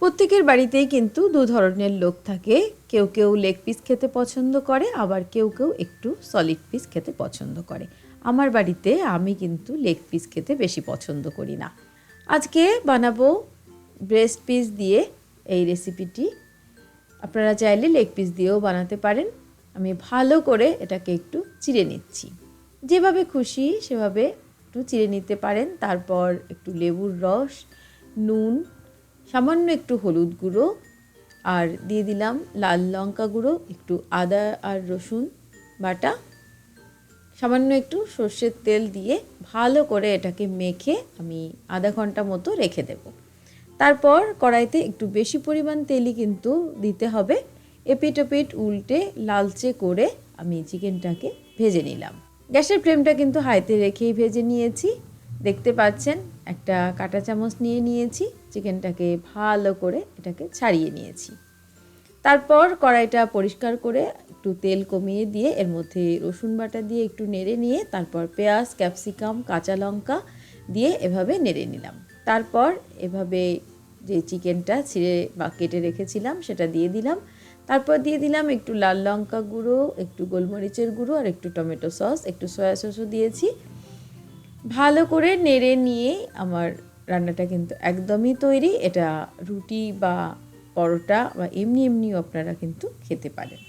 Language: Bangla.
প্রত্যেকের বাড়িতেই কিন্তু দু ধরনের লোক থাকে। কেউ কেউ লেগ পিস খেতে পছন্দ করে, আবার কেউ কেউ একটু সলিড পিস খেতে পছন্দ করে। আমার বাড়িতে আমি কিন্তু লেগ পিস খেতে বেশি পছন্দ করি না। আজকে বানাবো ব্রেস্ট পিস দিয়ে এই রেসিপিটি। আপনারা চাইলে লেগ পিস দিয়েও বানাতে পারেন। আমি ভালো করে এটাকে একটু চিড়ে নিচ্ছি। যেভাবে খুশি সেভাবে একটু চিড়ে নিতে পারেন। তারপর একটু লেবুর রস, নুন, সামান্য একটু হলুদ গুঁড়ো, আর দিয়ে দিলাম লাল লঙ্কা গুঁড়ো, একটু আদা আর রসুন বাটা, সামান্য একটু সর্ষের তেল দিয়ে ভালো করে এটাকে মেখে আমি আধা ঘন্টা মতো রেখে দেব। তারপর কড়াইতে একটু বেশি পরিমাণ তেলই কিন্তু দিতে হবে। এপিট ওপিট উল্টে লালচে করে আমি চিকেনটাকে ভেজে নিলাম। গ্যাসের ফ্লেমটা কিন্তু হাইতে রেখেই ভেজে নিয়েছি। দেখতে পাচ্ছেন একটা কাঁটা চামচ নিয়ে নিয়েছি, চিকেনটাকে ভালো করে এটাকে ছাড়িয়ে নিয়েছি। তারপর কড়াইটা পরিষ্কার করে একটু তেল কমিয়ে দিয়ে এর মধ্যে রসুন বাটা দিয়ে একটু নেড়ে নিয়ে তারপর পেঁয়াজ, ক্যাপসিকাম, কাঁচা লঙ্কা দিয়ে এভাবে নেড়ে নিলাম। তারপর এভাবে যে চিকেনটা ছিঁড়ে বা কেটে রেখেছিলাম সেটা দিয়ে দিলাম। তারপর দিয়ে দিলাম একটু লাল লঙ্কা গুঁড়ো, একটু গোলমরিচের গুঁড়ো আর একটু টমেটো সস, একটু সয়া সসও দিয়েছি। ভালো করে নেড়ে নিয়ে আমার রান্নাটা কিন্তু একদমই তৈরি। এটা রুটি বা পরোটা বা এমনিও আপনারা কিন্তু খেতে পারেন।